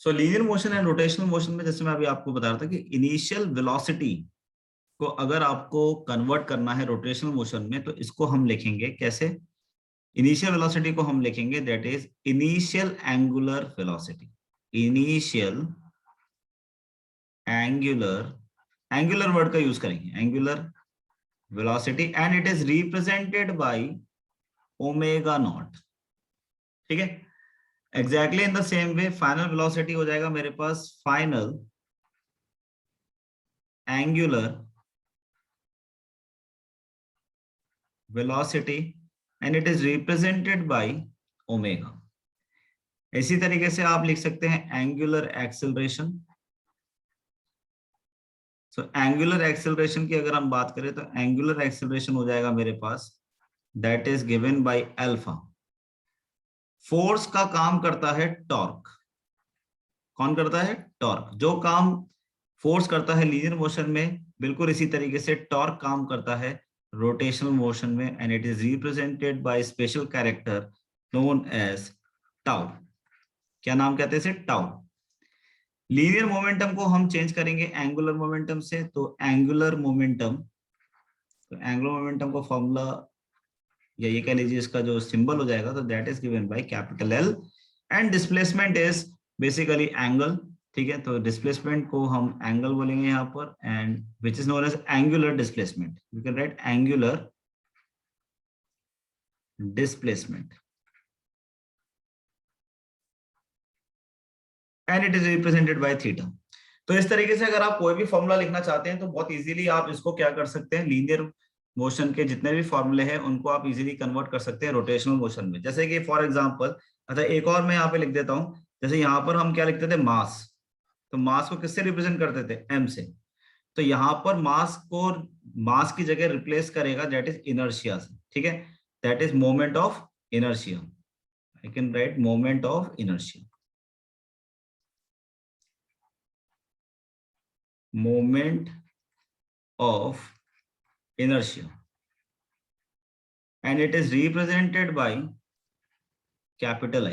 So linear motion and rotational motion में जैसे मैं अभी आपको बता रहा था कि इनिशियल वेलोसिटी को अगर आपको कन्वर्ट करना है रोटेशनल मोशन में तो इसको हम लिखेंगे कैसे। इनिशियल वेलोसिटी को हम लिखेंगे that is initial angular velocity. Initial angular word का यूज करेंगे, angular velocity, and it is represented by omega naught. ठीक है, exactly in the same way final velocity हो जाएगा मेरे पास final angular velocity and it is represented by omega. इसी तरीके से आप लिख सकते हैं angular acceleration. So angular acceleration की अगर हम बात करें तो एंगुलर एक्सेलरेशन हो जाएगा मेरे पास that is given by alpha. Force का काम करता है टॉर्क। कौन करता है? टॉर्क। जो काम फोर्स करता है लीनियर मोशन में, बिल्कुल इसी तरीके से टॉर्क काम करता है रोटेशनल मोशन में, and it is represented by special character known as tau. क्या नाम कहते हैं इसे? टाउ। लीनियर मोमेंटम को हम चेंज करेंगे एंगुलर मोमेंटम से, तो एंगुलर मोमेंटम, तो एंगुलर मोमेंटम को फॉर्मूला या ये कह लीजिए इसका जो सिंबल हो जाएगा तो that is given by capital L, and displacement is basically angle. ठीक है, तो डिस्प्लेसमेंट को हम एंगल बोलेंगे यहाँ पर, and which is known as angular displacement. You can write angular displacement and it is represented by theta. तो इस तरीके से अगर आप कोई भी फॉर्मूला लिखना चाहते हैं तो बहुत इजीली आप इसको क्या कर सकते हैं, लीनियर मोशन के जितने भी फॉर्मूले हैं उनको आप इजीली कन्वर्ट कर सकते हैं रोटेशनल मोशन में। जैसे कि फॉर एग्जांपल, अच्छा एक और मैं यहाँ पे लिख देता हूँ, जैसे यहाँ पर हम क्या लिखते थे? मास। तो मास को किससे रिप्रेजेंट करते थे? एम से। तो यहाँ पर मास को, मास की जगह रिप्लेस करेगा दैट इज इनर्शिया से। ठीक है, that is moment of inertia. I can write moment of inertia, moment of inertia, and it is represented by capital I.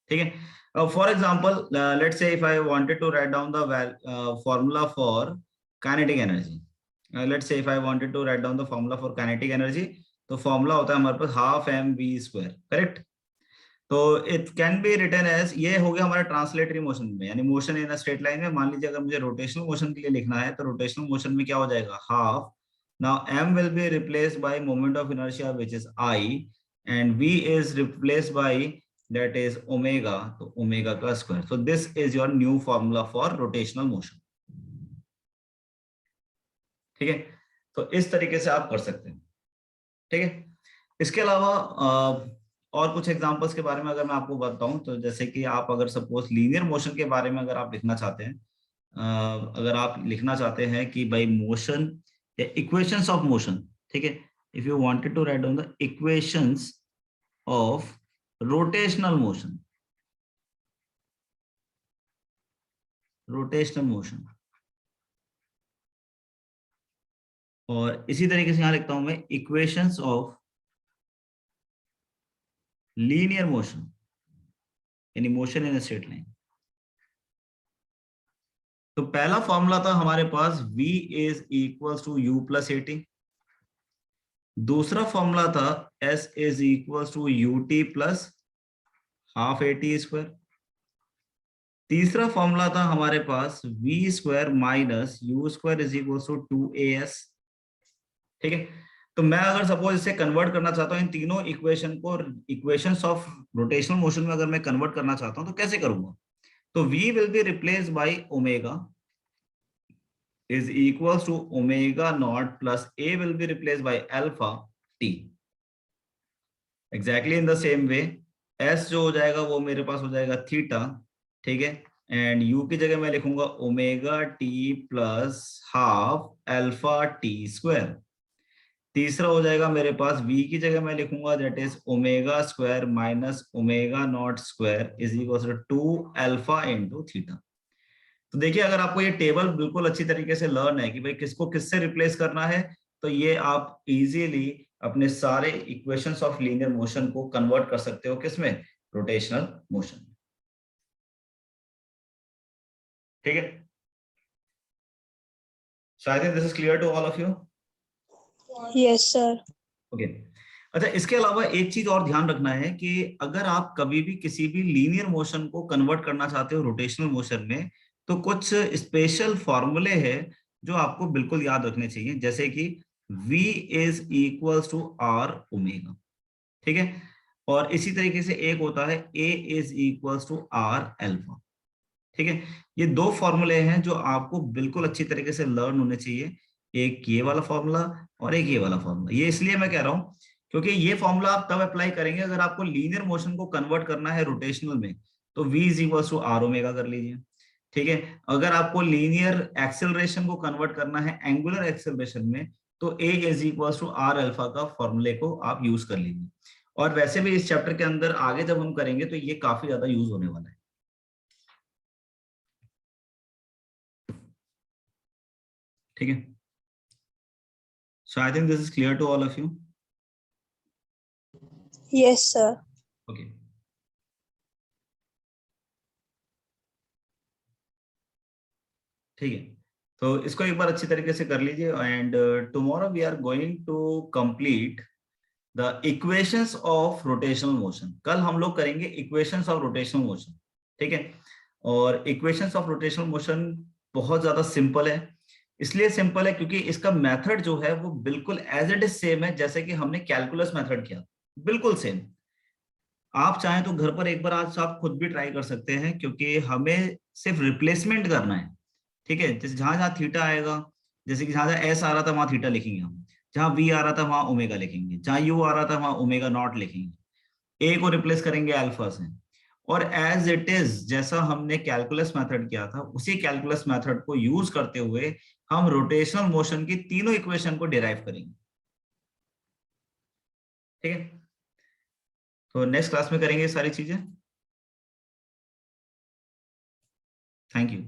ठीक है, for example let's say if I wanted to write down the formula for kinetic energy, let's say if I wanted to write down the formula for kinetic energy, तो formula होता है हमारे पास half m v square, correct. तो it can be written as, ये हो गया हमारा ट्रांसलेटरी मोशन में, यानी मोशन इन स्ट्रेट लाइन में। मान लीजिए अगर मुझे रोटेशनल मोशन के लिए लिखना है तो रोटेशनल मोशन में क्या हो जाएगा? Half, now m will be replaced by moment of inertia which is I, and v is replaced by that is omega, तो ओमेगा का square. So this is your new formula for rotational motion. ठीक है, तो इस तरीके से आप कर सकते हैं। ठीक है, इसके अलावा और कुछ एग्जांपल्स के बारे में अगर मैं आपको बताऊं तो जैसे कि आप अगर सपोज लीनियर मोशन के बारे में अगर आप लिखना चाहते हैं, अगर आप लिखना चाहते हैं कि भाई मोशन या इक्वेशंस ऑफ मोशन, ठीक है, if you wanted to write down the equations of rotational motion, rotational motion, और इसी तरीके से यहां लिखता हूं मैं इक्वेशंस ऑफ लीनियर मोशन, यानी मोशन इन स्ट्रेट लाइन। तो पहला फॉर्मूला था हमारे पास v is equals to u plus a t. दूसरा फॉर्मूला था s is equals to u t plus half a t square. तीसरा फॉर्मूला था हमारे पास v square minus you square is equals to 2as। ठीक है, तो मैं अगर सपोज इसे कन्वर्ट करना चाहता हूं इन तीनों इक्वेशन को इक्वेशंस ऑफ रोटेशनल मोशन में अगर मैं कन्वर्ट करना चाहता हूं तो कैसे करूंगा? तो v will be replaced by omega is equals to omega naught plus a will be replaced by alpha t. Exactly in the same way s जो हो जाएगा वो मेरे पास हो जाएगा थीटा। ठीक है, एंड u की जगह मैं लिखूंगा omega T plus half alpha T square. तीसरा हो जाएगा मेरे पास v की जगह मैं लिखूंगा that is omega square minus omega naught square is equal to 2 alpha into theta. तो देखिए अगर आपको ये टेबल बिल्कुल अच्छी तरीके से लर्न है कि भाई किसको किससे रिप्लेस करना है, तो ये आप इजीली अपने सारे इक्वेशंस ऑफ लीनियर मोशन को कन्वर्ट कर सकते हो किसमें? Rotational motion. ठीक है, so I think this is clear to all of you. Yes sir. Okay, अच्छा इसके अलावा एक चीज और ध्यान रखना है कि अगर आप कभी भी किसी भी लीनियर मोशन को कन्वर्ट करना चाहते हो रोटेशनल मोशन में, तो कुछ स्पेशल फॉर्मूले हैं जो आपको बिल्कुल याद रखने चाहिए, जैसे कि v is equals to r omega, ठीक है, और इसी तरीके से एक होता है a is equals to r alpha, ठीक है। ये दो फॉर्मूले हैं जो आपको बिल्कुल अच्छी तरीके से लर्न होने चाहिए, एक ये वाला फॉर्मूला और एक ये वाला फॉर्मूला। ये इसलिए मैं कह रहा हूं क्योंकि ये फॉर्मूला आप तब अप्लाई करेंगे अगर आपको लीनियर मोशन को कन्वर्ट करना है रोटेशनल में, तो v is equal to r omega कर लीजिए, ठीक है। अगर आपको लीनियर एक्सेलरेशन को कन्वर्ट करना है एंगुलर एक्सेलरेशन में, तो a is equal to r alpha का फॉर्मूले को आप यूज कर लीजिए। और वैसे भी इस चैप्टर के अंदर आगे जब हम करेंगे तो ये काफी ज्यादा यूज होने वाला है, ठीक है। So I think this is clear to all of you. Yes sir. Okay. ठीक है, तो इसको एक बार अच्छी तरीके से कर लीजिए, and tomorrow we are going to complete the equations of rotational motion. कल हम लोग करेंगे इक्वेशंस ऑफ रोटेशनल मोशन, ठीक है। और इक्वेशंस ऑफ रोटेशनल मोशन बहुत ज्यादा सिंपल है, इसलिए सिंपल है क्योंकि इसका मेथड जो है वो बिल्कुल एज इट इज सेम है जैसे कि हमने कैलकुलस मेथड किया, बिल्कुल सेम। आप चाहें तो घर पर एक बार आज आप खुद भी ट्राई कर सकते हैं, क्योंकि हमें सिर्फ रिप्लेसमेंट करना है, ठीक है। जैसे जहां जहां थीटा आएगा, जैसे कि जहां जहां एस आ रहा था वहां थीटा लिखेंगे हम, जहां वी आ रहा था वहां ओमेगा लिखेंगे, जहां यू आ रहा था वहां ओमेगा नॉट लिखेंगे, ए को रिप्लेस करेंगे अल्फा से, और एज इट इज जैसा हमने कैलकुलस मेथड किया था उसी कैलकुलस मेथड को यूज करते हुए हम रोटेशनल मोशन की तीनों इक्वेशन को डिराइव करेंगे, ठीक है। तो नेक्स्ट क्लास में करेंगे सारी चीजें। Thank you.